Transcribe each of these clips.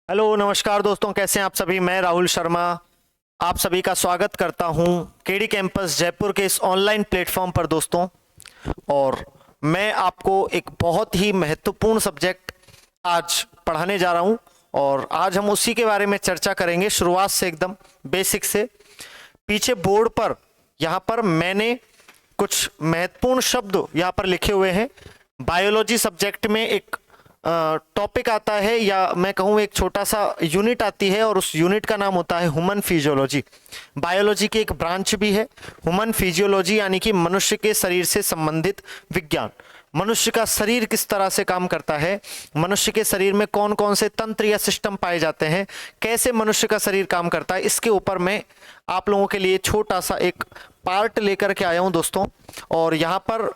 Hello नमस्कार दोस्तों, कैसे हैं आप सभी। मैं राहुल शर्मा आप सभी का स्वागत करता हूं केडी कैंपस जयपुर के इस ऑनलाइन प्लेटफॉर्म पर दोस्तों। और मैं आपको एक बहुत ही महत्वपूर्ण सब्जेक्ट आज पढ़ाने जा रहा हूं और आज हम उसी के बारे में चर्चा करेंगे, शुरुआत से एकदम बेसिक से। पीछे बोर्ड पर यहाँ पर मैंने कुछ महत्वपूर्ण शब्द यहाँ पर लिखे हुए हैं। बायोलॉजी सब्जेक्ट में एक टॉपिक आता है, या मैं कहूँ एक छोटा सा यूनिट आती है, और उस यूनिट का नाम होता है ह्यूमन फिजियोलॉजी। बायोलॉजी की एक ब्रांच भी है ह्यूमन फिजियोलॉजी, यानी कि मनुष्य के शरीर से संबंधित विज्ञान। मनुष्य का शरीर किस तरह से काम करता है, मनुष्य के शरीर में कौन कौन से तंत्र या सिस्टम पाए जाते हैं, कैसे मनुष्य का शरीर काम करता है, इसके ऊपर मैं आप लोगों के लिए छोटा सा एक पार्ट लेकर के आया हूं दोस्तों। और यहाँ पर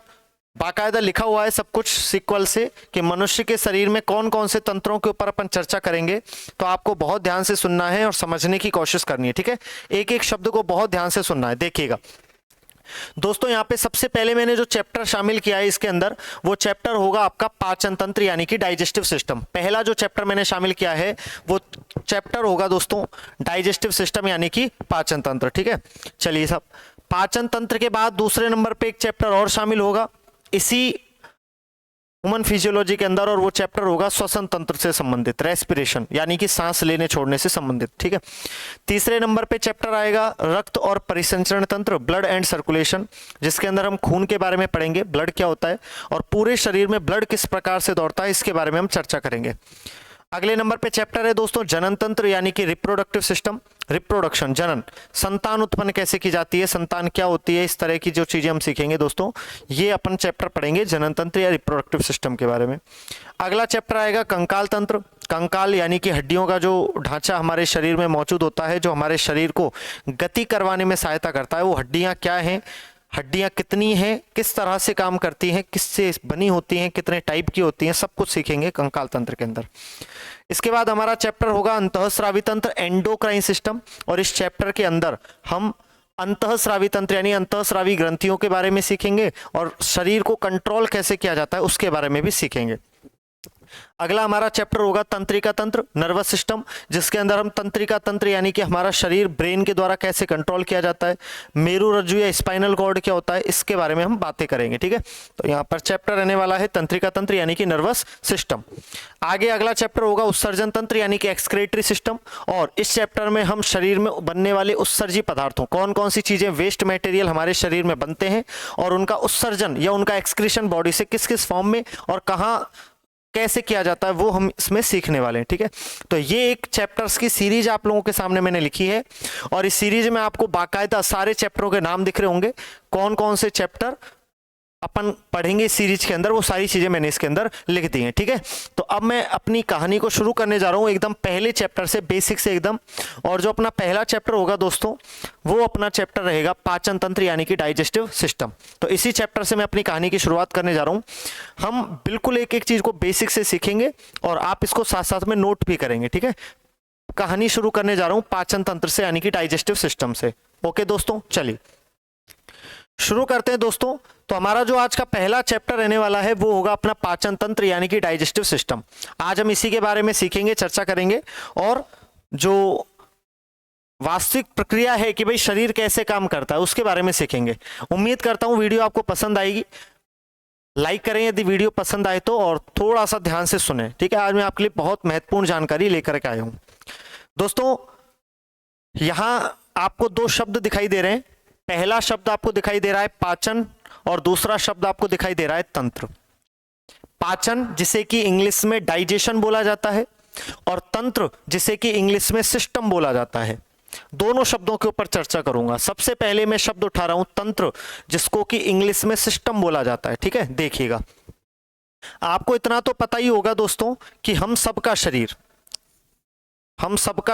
बाकायदा लिखा हुआ है सब कुछ सीक्वल से कि मनुष्य के शरीर में कौन कौन से तंत्रों के ऊपर अपन चर्चा करेंगे। तो आपको बहुत ध्यान से सुनना है और समझने की कोशिश करनी है, ठीक है। एक एक शब्द को बहुत ध्यान से सुनना है। देखिएगा दोस्तों, यहाँ पे सबसे पहले मैंने जो चैप्टर शामिल किया है इसके अंदर, वो चैप्टर होगा आपका पाचन तंत्र यानी कि डाइजेस्टिव सिस्टम। पहला जो चैप्टर मैंने शामिल किया है वो चैप्टर होगा दोस्तों डाइजेस्टिव सिस्टम यानी कि पाचन तंत्र, ठीक है। चलिए सब, पाचन तंत्र के बाद दूसरे नंबर पे एक चैप्टर और शामिल होगा इसी ह्यूमन फिजियोलॉजी के अंदर, और वो चैप्टर होगा श्वसन तंत्र से संबंधित, रेस्पिरेशन यानी कि सांस लेने छोड़ने से संबंधित, ठीक है। तीसरे नंबर पे चैप्टर आएगा रक्त और परिसंचरण तंत्र, ब्लड एंड सर्कुलेशन, जिसके अंदर हम खून के बारे में पढ़ेंगे, ब्लड क्या होता है और पूरे शरीर में ब्लड किस प्रकार से दौड़ता है, इसके बारे में हम चर्चा करेंगे। अगले नंबर पे चैप्टर है दोस्तों जनन तंत्र यानी कि रिप्रोडक्टिव सिस्टम, रिप्रोडक्शन, जनन, संतान उत्पन्न कैसे की जाती है, संतान क्या होती है, इस तरह की जो चीजें हम सीखेंगे दोस्तों, ये अपन चैप्टर पढ़ेंगे जनन तंत्र या रिप्रोडक्टिव सिस्टम के बारे में। अगला चैप्टर आएगा कंकाल तंत्र, कंकाल यानी कि हड्डियों का जो ढांचा हमारे शरीर में मौजूद होता है, जो हमारे शरीर को गति करवाने में सहायता करता है, वो हड्डियां क्या हैं, हड्डियां कितनी हैं, किस तरह से काम करती हैं, किससे बनी होती हैं, कितने टाइप की होती हैं, सब कुछ सीखेंगे कंकाल तंत्र के अंदर। इसके बाद हमारा चैप्टर होगा अंतःस्रावी तंत्र, एंडोक्राइन सिस्टम, और इस चैप्टर के अंदर हम अंतःस्रावी तंत्र यानी अंतःस्रावी ग्रंथियों के बारे में सीखेंगे और शरीर को कंट्रोल कैसे किया जाता है उसके बारे में भी सीखेंगे। अगला हमारा चैप्टर होगा तंत्रिका तंत्र, नर्वस सिस्टम, जिसके अंदर हम तंत्रिका तंत्र यानी कि हमारा शरीर ब्रेन के द्वारा कैसे कंट्रोल किया जाता है, मेरु रज्जु या स्पाइनल कॉर्ड क्या होता है, इसके बारे में हम बातें करेंगे, ठीक है। तो यहाँ पर चैप्टर रहने वाला है तंत्रिका तंत्र यानी कि नर्वस सिस्टम। आगे अगला चैप्टर होगा उत्सर्जन तंत्र यानी कि एक्सक्रेटरी सिस्टम, और इस चैप्टर में हम शरीर में बनने वाले उत्सर्जी पदार्थों, कौन कौन सी चीजें वेस्ट मटेरियल हमारे शरीर में बनते हैं और उनका उत्सर्जन या उनका एक्सक्रीशन बॉडी से किस किस फॉर्म में और कहाँ कैसे किया जाता है, वो हम इसमें सीखने वाले हैं, ठीक है। तो ये एक चैप्टर्स की सीरीज आप लोगों के सामने मैंने लिखी है, और इस सीरीज में आपको बाकायदा सारे चैप्टरों के नाम दिख रहे होंगे, कौन कौन से चैप्टर अपन पढ़ेंगे इस सीरीज के अंदर, वो सारी चीजें मैंने इसके अंदर लिख दी हैं, ठीक है। तो अब मैं अपनी कहानी को शुरू करने जा रहा हूं एकदम पहले चैप्टर से, बेसिक से एकदम। और जो अपना पहला चैप्टर होगा दोस्तों, वो अपना चैप्टर रहेगा पाचन तंत्र यानी कि डाइजेस्टिव सिस्टम। तो इसी चैप्टर से मैं अपनी कहानी की शुरुआत करने जा रहा हूं। हम बिल्कुल एक एक चीज को बेसिक से सीखेंगे और आप इसको साथ साथ में नोट भी करेंगे, ठीक है। कहानी शुरू करने जा रहा हूं पाचन तंत्र से यानी कि डाइजेस्टिव सिस्टम से। ओके दोस्तों, चलिए शुरू करते हैं दोस्तों। तो हमारा जो आज का पहला चैप्टर रहने वाला है वो होगा अपना पाचन तंत्र यानी कि डाइजेस्टिव सिस्टम। आज हम इसी के बारे में सीखेंगे, चर्चा करेंगे, और जो वास्तविक प्रक्रिया है कि भाई शरीर कैसे काम करता है उसके बारे में सीखेंगे। उम्मीद करता हूं वीडियो आपको पसंद आएगी। लाइक करें यदि वीडियो पसंद आए तो, और थोड़ा सा ध्यान से सुने, ठीक है। आज मैं आपके लिए बहुत महत्वपूर्ण जानकारी लेकर के आया हूं दोस्तों। यहां आपको दो शब्द दिखाई दे रहे हैं। पहला शब्द आपको दिखाई दे रहा है पाचन, और दूसरा शब्द आपको दिखाई दे रहा है तंत्र। पाचन जिसे कि इंग्लिश में डाइजेशन बोला जाता है, और तंत्र जिसे कि इंग्लिश में सिस्टम बोला जाता है। दोनों शब्दों के ऊपर चर्चा करूंगा। सबसे पहले मैं शब्द उठा रहा हूं तंत्र, जिसको कि इंग्लिश में सिस्टम बोला जाता है, ठीक है। देखिएगा, आपको इतना तो पता ही होगा दोस्तों कि हम सबका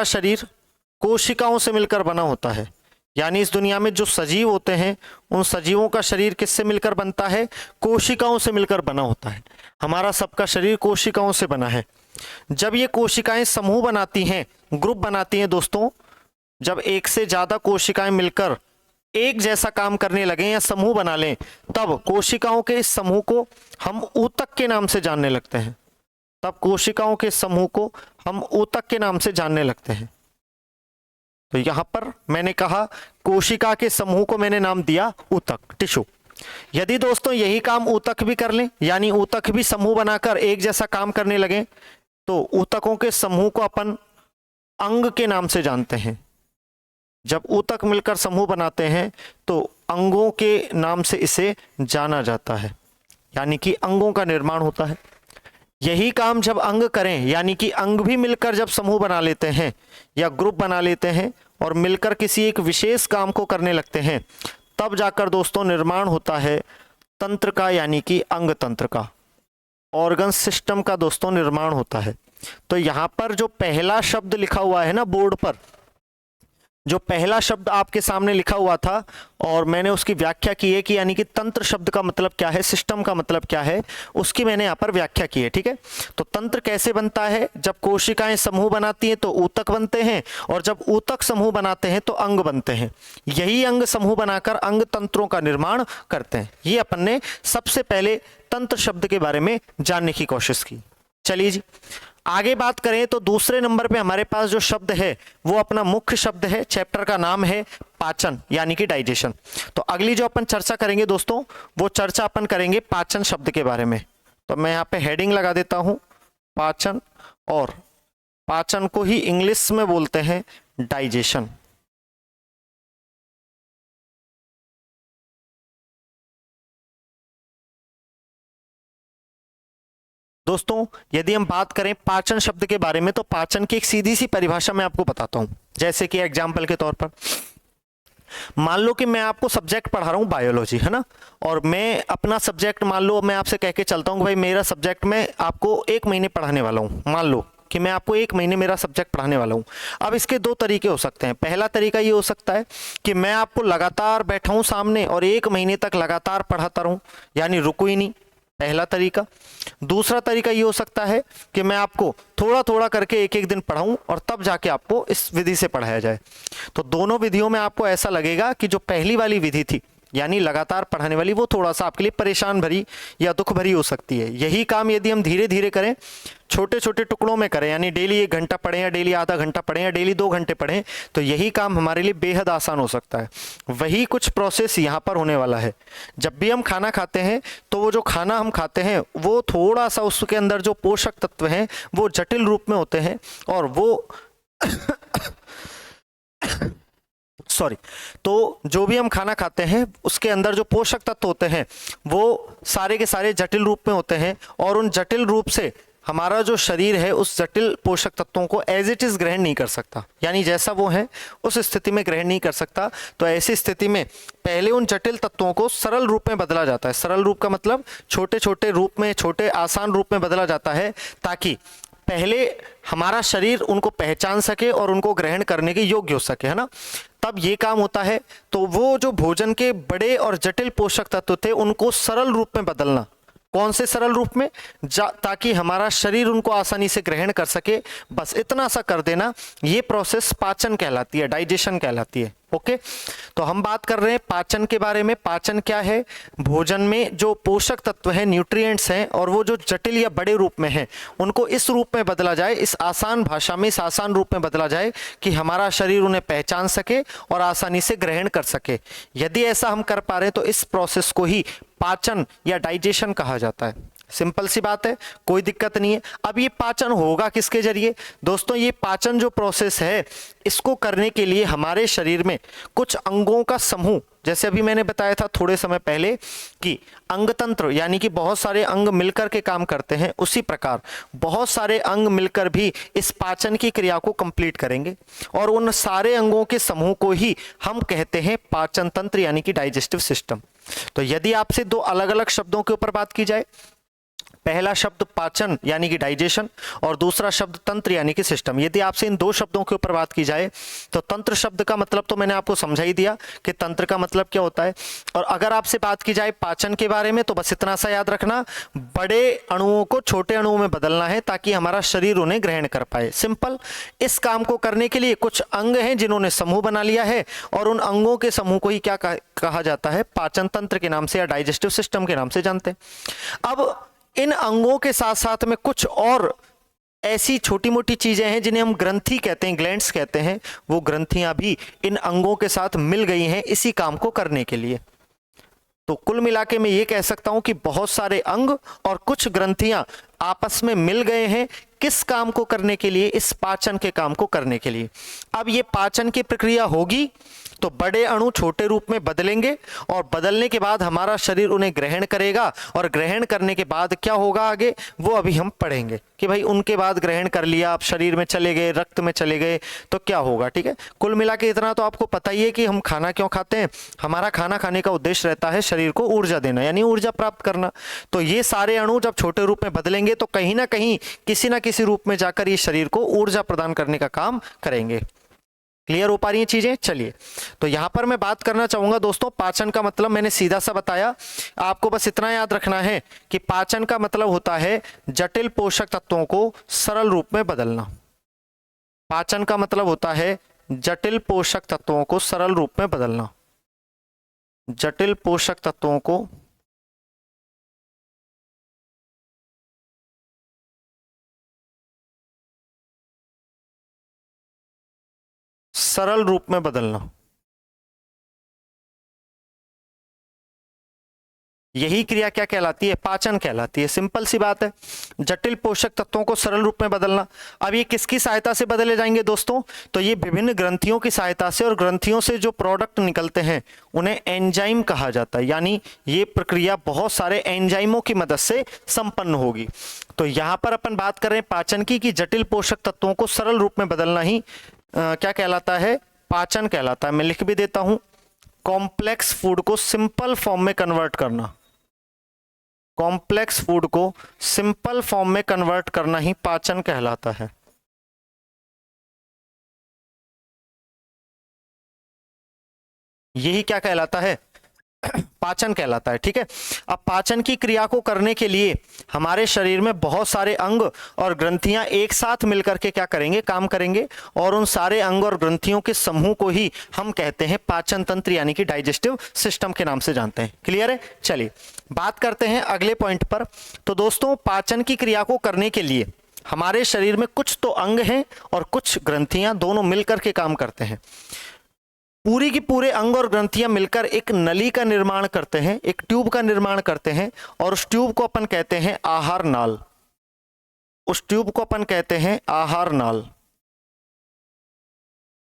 शरीर कोशिकाओं से मिलकर बना होता है। यानी इस दुनिया में जो सजीव होते हैं उन सजीवों का शरीर किससे मिलकर बनता है, कोशिकाओं से मिलकर बना होता है। हमारा सबका शरीर कोशिकाओं से बना है। जब ये कोशिकाएं समूह बनाती हैं, ग्रुप बनाती हैं दोस्तों, जब एक से ज्यादा कोशिकाएं मिलकर एक जैसा काम करने लगे या समूह बना लें, तब कोशिकाओं के इस समूह को हम ऊतक के नाम से जानने लगते हैं। तब कोशिकाओं के समूह को हम ऊतक के नाम से जानने लगते हैं। तो यहां पर मैंने कहा कोशिका के समूह को मैंने नाम दिया ऊतक, टिश्यू। यदि दोस्तों यही काम ऊतक भी कर लें, यानी ऊतक भी समूह बनाकर एक जैसा काम करने लगे, तो ऊतकों के समूह को अपन अंग के नाम से जानते हैं। जब ऊतक मिलकर समूह बनाते हैं तो अंगों के नाम से इसे जाना जाता है, यानी कि अंगों का निर्माण होता है। यही काम जब अंग करें, यानी कि अंग भी मिलकर जब समूह बना लेते हैं या ग्रुप बना लेते हैं और मिलकर किसी एक विशेष काम को करने लगते हैं, तब जाकर दोस्तों निर्माण होता है तंत्र का, यानी कि अंग तंत्र का, ऑर्गन सिस्टम का दोस्तों निर्माण होता है। तो यहां पर जो पहला शब्द लिखा हुआ है ना बोर्ड पर, जो पहला शब्द आपके सामने लिखा हुआ था और मैंने उसकी व्याख्या की है कि यानी कि तंत्र शब्द का मतलब क्या है, सिस्टम का मतलब क्या है, उसकी मैंने यहाँ पर व्याख्या की है। ठीक है, तो तंत्र कैसे बनता है? जब कोशिकाएं समूह बनाती हैं तो ऊतक बनते हैं, और जब ऊतक समूह बनाते हैं तो अंग बनते हैं। यही अंग समूह बनाकर अंग तंत्रों का निर्माण करते हैं। ये अपन ने सबसे पहले तंत्र शब्द के बारे में जानने की कोशिश की। चलिए जी आगे बात करें तो दूसरे नंबर पे हमारे पास जो शब्द है वो अपना मुख्य शब्द है, चैप्टर का नाम है पाचन, यानी कि डाइजेशन। तो अगली जो अपन चर्चा करेंगे दोस्तों, वो चर्चा अपन करेंगे पाचन शब्द के बारे में। तो मैं यहाँ पे हेडिंग लगा देता हूँ पाचन, और पाचन को ही इंग्लिश में बोलते हैं डाइजेशन। दोस्तों यदि हम बात करें पाचन शब्द के बारे में, तो पाचन की एक सीधी सी परिभाषा मैं आपको बताता हूं। जैसे कि एग्जाम्पल के तौर पर मान लो कि मैं आपको सब्जेक्ट पढ़ा रहा हूं बायोलॉजी, है ना, और मैं अपना सब्जेक्ट मान लो मैं आपसे कह के चलता हूं कि भाई मेरा सब्जेक्ट मैं आपको 1 महीने पढ़ाने वाला हूं। मान लो कि मैं आपको 1 महीने मेरा सब्जेक्ट पढ़ाने वाला हूं। अब इसके 2 तरीके हो सकते हैं। पहला तरीका ये हो सकता है कि मैं आपको लगातार बैठा हूं सामने और 1 महीने तक लगातार पढ़ाता रहूं, यानी रुकू ही नहीं, पहला तरीका। दूसरा तरीका ये हो सकता है कि मैं आपको थोड़ा थोड़ा करके एक एक दिन पढ़ाऊं और तब जाके आपको इस विधि से पढ़ाया जाए। तो दोनों विधियों में आपको ऐसा लगेगा कि जो पहली वाली विधि थी यानी लगातार पढ़ाने वाली, वो थोड़ा सा आपके लिए परेशान भरी या दुख भरी हो सकती है। यही काम यदि हम धीरे धीरे करें, छोटे छोटे टुकड़ों में करें, यानी डेली 1 घंटा पढ़ें या डेली आधा घंटा पढ़ें या डेली 2 घंटे पढ़ें, तो यही काम हमारे लिए बेहद आसान हो सकता है। वही कुछ प्रोसेस यहाँ पर होने वाला है। जब भी हम खाना खाते हैं तो वो जो खाना हम खाते हैं वो थोड़ा सा उसके अंदर जो पोषक तत्व हैं वो जटिल रूप में होते हैं, और वो सॉरी, तो जो भी हम खाना खाते हैं उसके अंदर जो पोषक तत्व होते हैं वो सारे के सारे जटिल रूप में होते हैं, और उन जटिल रूप से हमारा जो शरीर है उस जटिल पोषक तत्वों को एज इट इज ग्रहण नहीं कर सकता, यानी जैसा वो है उस स्थिति में ग्रहण नहीं कर सकता। तो ऐसी स्थिति में पहले उन जटिल तत्वों को सरल रूप में बदला जाता है। सरल रूप का मतलब छोटे छोटे रूप में, छोटे आसान रूप में बदला जाता है, ताकि पहले हमारा शरीर उनको पहचान सके और उनको ग्रहण करने के योग्य हो सके, है ना। तब ये काम होता है। तो वो जो भोजन के बड़े और जटिल पोषक तत्व थे उनको सरल रूप में बदलना। कौन से सरल रूप में? ताकि हमारा शरीर उनको आसानी से ग्रहण कर सके, बस इतना सा कर देना। ये प्रोसेस पाचन कहलाती है, डाइजेशन कहलाती है। ओके, तो हम बात कर रहे हैं पाचन के बारे में। पाचन क्या है? भोजन में जो पोषक तत्व हैं, न्यूट्रिएंट्स हैं, और वो जो जटिल या बड़े रूप में हैं उनको इस रूप में बदला जाए, इस आसान भाषा में, इस आसान रूप में बदला जाए कि हमारा शरीर उन्हें पहचान सके और आसानी से ग्रहण कर सके। यदि ऐसा हम कर पा रहे हैं तो इस प्रोसेस को ही पाचन या डाइजेशन कहा जाता है। सिंपल सी बात है, कोई दिक्कत नहीं है। अब ये पाचन होगा किसके जरिए? दोस्तों ये पाचन जो प्रोसेस है इसको करने के लिए हमारे शरीर में कुछ अंगों का समूह, जैसे अभी मैंने बताया था थोड़े समय पहले कि अंग तंत्र यानी कि बहुत सारे अंग मिलकर के काम करते हैं, उसी प्रकार बहुत सारे अंग मिलकर भी इस पाचन की क्रिया को कंप्लीट करेंगे, और उन सारे अंगों के समूह को ही हम कहते हैं पाचन तंत्र यानी कि डाइजेस्टिव सिस्टम। तो यदि आपसे 2 अलग अलग शब्दों के ऊपर बात की जाए, पहला शब्द पाचन यानी कि डाइजेशन और दूसरा शब्द तंत्र यानी कि सिस्टम, यदि आपसे इन 2 शब्दों के ऊपर बात की जाए तो तंत्र शब्द का मतलब तो मैंने आपको समझा ही दिया कि तंत्र का मतलब क्या होता है। और अगर आपसे बात की जाए पाचन के बारे में तो बस इतना सा याद रखना, बड़े अणुओं को छोटे अणुओं में बदलना है ताकि हमारा शरीर उन्हें ग्रहण कर पाए। सिंपल। इस काम को करने के लिए कुछ अंग हैं जिन्होंने समूह बना लिया है, और उन अंगों के समूह को ही क्या कहा जाता है? पाचन तंत्र के नाम से या डाइजेस्टिव सिस्टम के नाम से जानते हैं। अब इन अंगों के साथ साथ में कुछ और ऐसी छोटी मोटी चीजें हैं जिन्हें हम ग्रंथि कहते हैं, ग्लैंड्स कहते हैं, वो ग्रंथियां भी इन अंगों के साथ मिल गई हैं इसी काम को करने के लिए। तो कुल मिलाके मैं ये कह सकता हूं कि बहुत सारे अंग और कुछ ग्रंथियां आपस में मिल गए हैं किस काम को करने के लिए, इस पाचन के काम को करने के लिए। अब ये पाचन की प्रक्रिया होगी तो बड़े अणु छोटे रूप में बदलेंगे और बदलने के बाद हमारा शरीर उन्हें ग्रहण करेगा और ग्रहण करने के बाद क्या होगा आगे वो अभी हम पढ़ेंगे कि भाई उनके बाद ग्रहण कर लिया, आप शरीर में चले गए, रक्त में चले गए तो क्या होगा। ठीक है, कुल मिला के इतना तो आपको पता ही है कि हम खाना क्यों खाते हैं। हमारा खाना खाने का उद्देश्य रहता है शरीर को ऊर्जा देना, यानी ऊर्जा प्राप्त करना। तो ये सारे अणु जब छोटे रूप में बदलेंगे तो कहीं ना कहीं किसी ना किसी रूप में जाकर ये शरीर को ऊर्जा प्रदान करने का काम करेंगे। क्लियर हो पा रही हैं चीजें। चलिए, तो यहां पर मैं बात करना चाहूंगा दोस्तों, पाचन का मतलब मैंने सीधा सा बताया, आपको बस इतना याद रखना है कि पाचन का मतलब होता है जटिल पोषक तत्वों को सरल रूप में बदलना। पाचन का मतलब होता है जटिल पोषक तत्वों को सरल रूप में बदलना। जटिल पोषक तत्वों को सरल रूप में बदलना, यही क्रिया क्या कहलाती है, पाचन कहलाती है। सिंपल सी बात है, जटिल पोषक तत्वों को सरल रूप में बदलना। अब ये किसकी सहायता से बदले जाएंगे दोस्तों, तो ये विभिन्न ग्रंथियों की सहायता से, और ग्रंथियों से जो प्रोडक्ट निकलते हैं उन्हें एंजाइम कहा जाता है, यानी ये प्रक्रिया बहुत सारे एंजाइमों की मदद से संपन्न होगी। तो यहां पर अपन बात कर रहे हैं पाचन की, कि जटिल पोषक तत्वों को सरल रूप में बदलना ही क्या कहलाता है, पाचन कहलाता है। मैं लिख भी देता हूं, कॉम्प्लेक्स फूड को सिंपल फॉर्म में कन्वर्ट करना। कॉम्प्लेक्स फूड को सिंपल फॉर्म में कन्वर्ट करना ही पाचन कहलाता है। यही क्या कहलाता है, पाचन कहलाता है। ठीक है, अब पाचन की क्रिया को करने के लिए हमारे शरीर में बहुत सारे अंग और ग्रंथियां एक साथ मिलकर के क्या करेंगे, काम करेंगे, और उन सारे अंग और ग्रंथियों के समूह को ही हम कहते हैं पाचन तंत्र, यानी कि डाइजेस्टिव सिस्टम के नाम से जानते हैं। क्लियर है। चलिए बात करते हैं अगले पॉइंट पर। तो दोस्तों, पाचन की क्रिया को करने के लिए हमारे शरीर में कुछ तो अंग हैं और कुछ ग्रंथियां, दोनों मिलकर के काम करते हैं। पूरी की पूरे अंग और ग्रंथियां मिलकर एक नली का निर्माण करते हैं, एक ट्यूब का निर्माण करते हैं, और उस ट्यूब को अपन कहते हैं आहार नाल। उस ट्यूब को अपन कहते हैं आहार नाल।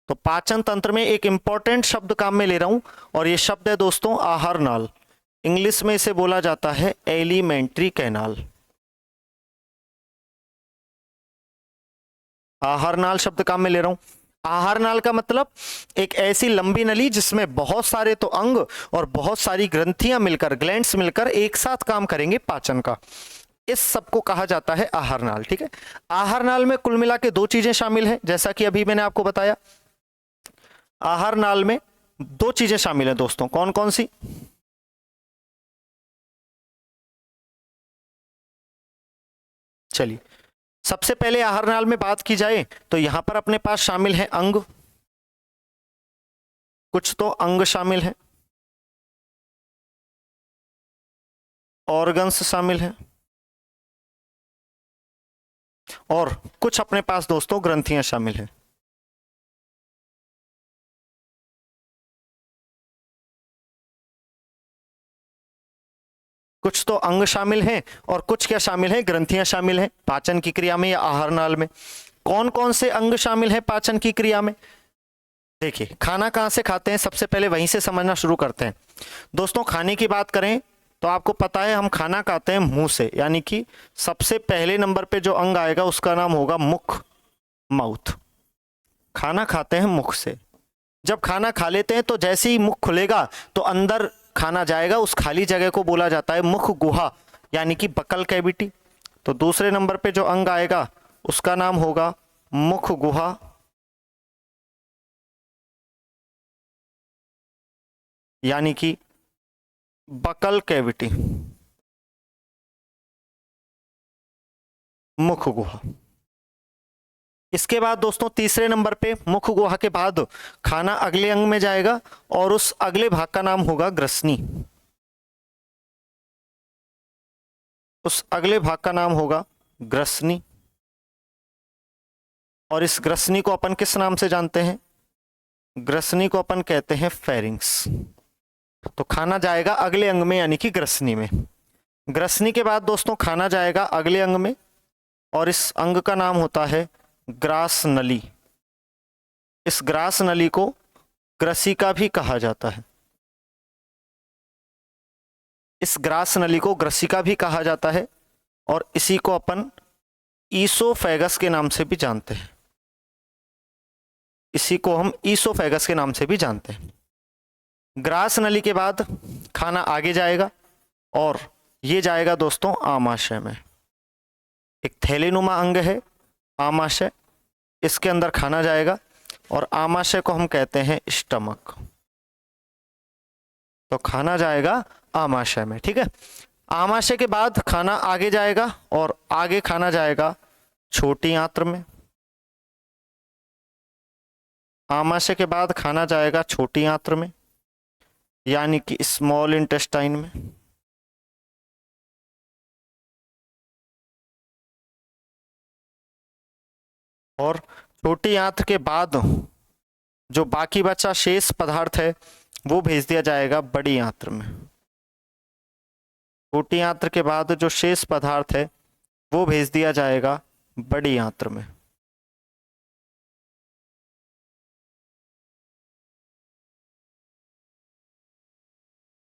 तो पाचन तंत्र में एक इंपॉर्टेंट शब्द काम में ले रहा हूं, और यह शब्द है दोस्तों आहार नाल। इंग्लिश में इसे बोला जाता है एलिमेंट्री कैनाल। आहार नाल शब्द काम में ले रहा हूं। आहार नाल का मतलब एक ऐसी लंबी नली जिसमें बहुत सारे तो अंग और बहुत सारी ग्रंथियां मिलकर, ग्लैंड्स मिलकर एक साथ काम करेंगे पाचन का। इस सब को कहा जाता है आहार नाल। ठीक है, आहार नाल में कुल मिला के दो चीजें शामिल हैं, जैसा कि अभी मैंने आपको बताया। आहार नाल में दो चीजें शामिल हैं दोस्तों, कौन कौन सी। चलिए, सबसे पहले आहार नाल में बात की जाए तो यहां पर अपने पास शामिल है अंग, कुछ तो अंग शामिल हैं, ऑर्गन्स शामिल हैं, और कुछ अपने पास दोस्तों ग्रंथियां शामिल हैं। कुछ तो अंग शामिल हैं और कुछ क्या शामिल हैं, ग्रंथियां शामिल हैं पाचन की क्रिया में या आहार नाल में। कौन कौन से अंग शामिल हैं पाचन की क्रिया में। देखिए, खाना कहां से खाते हैं, सबसे पहले वहीं से समझना शुरू करते हैं दोस्तों। खाने की बात करें तो आपको पता है हम खाना खाते हैं मुंह से, यानी कि सबसे पहले नंबर पे जो अंग आएगा उसका नाम होगा मुख, माउथ। खाना खाते हैं मुख से। जब खाना खा लेते हैं तो जैसे ही मुख खुलेगा तो अंदर खाना जाएगा, उस खाली जगह को बोला जाता है मुख गुहा, यानी कि बकल कैविटी। तो दूसरे नंबर पे जो अंग आएगा उसका नाम होगा मुख गुहा, यानी कि बकल कैविटी, मुख गुहा। इसके बाद दोस्तों तीसरे नंबर पे मुख गुहा के बाद खाना अगले अंग में जाएगा और उस अगले भाग का नाम होगा ग्रसनी। उस अगले भाग का नाम होगा ग्रसनी, और इस ग्रसनी को अपन किस नाम से जानते हैं? ग्रसनी को अपन कहते हैं फेरिंग्स। तो खाना जाएगा अगले अंग में यानी कि ग्रसनी में। ग्रसनी के बाद दोस्तों खाना जाएगा अगले अंग में, और इस अंग का नाम होता है ग्रास नली। इस ग्रास नली को ग्रसिका भी कहा जाता है। इस ग्रास नली को ग्रसिका भी कहा जाता है, और इसी को अपन ईसोफेगस के नाम से भी जानते हैं। इसी को हम ईसोफेगस के नाम से भी जानते हैं। ग्रास नली के बाद खाना आगे जाएगा, और ये जाएगा दोस्तों आमाशय में। एक थैलेनुमा अंग है आमाशय, इसके अंदर खाना जाएगा, और आमाशय को हम कहते हैं स्टमक। तो खाना जाएगा आमाशय में, ठीक है। आमाशय के बाद खाना आगे जाएगा, और आगे खाना जाएगा छोटी आंत्र में। आमाशय के बाद खाना जाएगा छोटी आंत्र में, यानी कि स्मॉल इंटेस्टाइन में। और छोटी आंत्र के बाद जो बाकी बचा शेष पदार्थ है वो भेज दिया जाएगा बड़ी आंत्र में। छोटी आंत्र के बाद जो शेष पदार्थ है वो भेज दिया जाएगा बड़ी आंत्र में।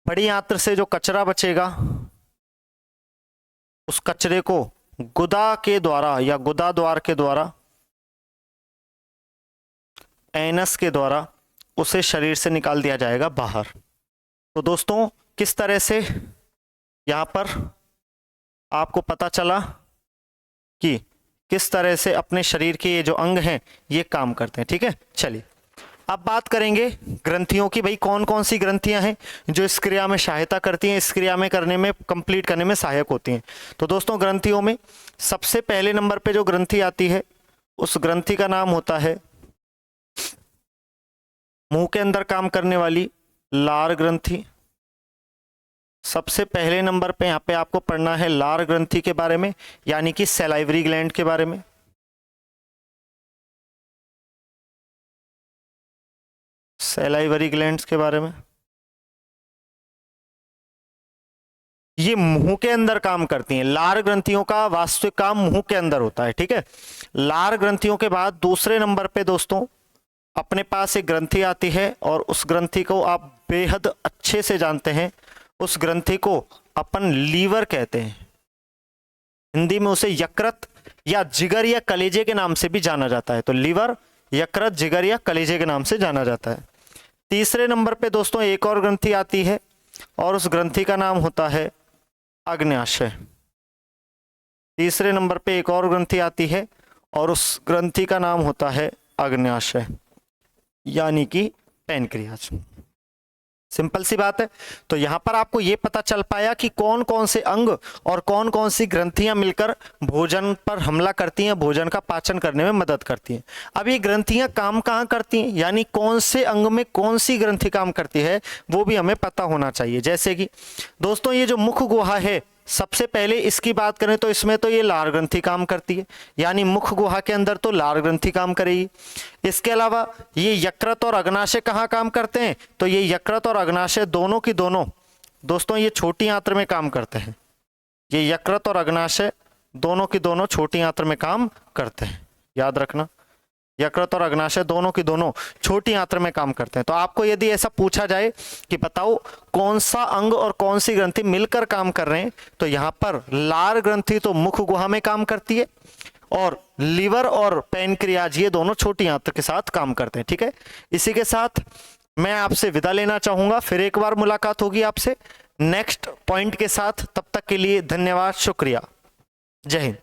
बड़ी आंत्र से जो कचरा बचेगा उस कचरे को गुदा के द्वारा या गुदा द्वार के द्वारा, एनस के द्वारा उसे शरीर से निकाल दिया जाएगा बाहर। तो दोस्तों किस तरह से यहाँ पर आपको पता चला कि किस तरह से अपने शरीर के ये जो अंग हैं ये काम करते हैं, ठीक है। चलिए अब बात करेंगे ग्रंथियों की। भाई कौन कौन सी ग्रंथियां हैं जो इस क्रिया में सहायता करती हैं, इस क्रिया में करने में, कंप्लीट करने में सहायक होती हैं। तो दोस्तों ग्रंथियों में सबसे पहले नंबर पे जो ग्रंथि आती है उस ग्रंथि का नाम होता है मुंह के अंदर काम करने वाली लार ग्रंथि। सबसे पहले नंबर पे यहाँ पे आपको पढ़ना है लार ग्रंथि के बारे में, यानी कि सैलाइवरी ग्लैंड के बारे में। सैलाइवरी ग्लैंड्स के बारे में। ये मुंह के अंदर काम करती हैं। लार ग्रंथियों का वास्तविक काम मुंह के अंदर होता है, ठीक है। लार ग्रंथियों के बाद दूसरे नंबर पे दोस्तों अपने पास एक ग्रंथि आती है, और उस ग्रंथि को आप बेहद अच्छे से जानते हैं। उस ग्रंथि को अपन लीवर कहते हैं। हिंदी में उसे यकृत या जिगर या कलेजे के नाम से भी जाना जाता है। तो लीवर, यकृत, जिगर या कलेजे के नाम से जाना जाता है। तीसरे नंबर पे दोस्तों एक और ग्रंथि आती है, और उस ग्रंथि का नाम होता है अग्न्याशय। तीसरे नंबर पे एक और ग्रंथि आती है, और उस ग्रंथि का नाम होता है अग्न्याशय, यानी कि पैनक्रियाज। सिंपल सी बात है। तो यहां पर आपको यह पता चल पाया कि कौन कौन से अंग और कौन कौन सी ग्रंथियां मिलकर भोजन पर हमला करती हैं, भोजन का पाचन करने में मदद करती हैं। अब ये ग्रंथियां काम कहां करती हैं, यानी कौन से अंग में कौन सी ग्रंथि काम करती है वो भी हमें पता होना चाहिए। जैसे कि दोस्तों ये जो मुख गुहा है, सबसे पहले इसकी बात करें तो इसमें तो ये लार ग्रंथि काम करती है, यानी मुख गुहा के अंदर तो लार ग्रंथि काम करेगी। इसके अलावा ये यकृत और अग्नाशय कहाँ काम करते हैं, तो ये यकृत और अग्नाशय दोनों की दोनों दोस्तों ये छोटी आंत्र में काम करते हैं। ये यकृत और अग्नाशय दोनों की दोनों छोटी आंत्र में काम करते हैं, याद रखना। यकृत और अग्नाशय दोनों की दोनों छोटी आंत्र में काम करते हैं। तो आपको यदि ऐसा पूछा जाए कि बताओ कौन सा अंग और कौन सी ग्रंथि मिलकर काम कर रहे हैं, तो यहाँ पर लार ग्रंथि तो मुख गुहा में काम करती है, और लीवर और पैनक्रियाज ये दोनों छोटी आंत्र के साथ काम करते हैं, ठीक है। इसी के साथ मैं आपसे विदा लेना चाहूंगा। फिर एक बार मुलाकात होगी आपसे नेक्स्ट पॉइंट के साथ। तब तक के लिए धन्यवाद, शुक्रिया, जय हिंद।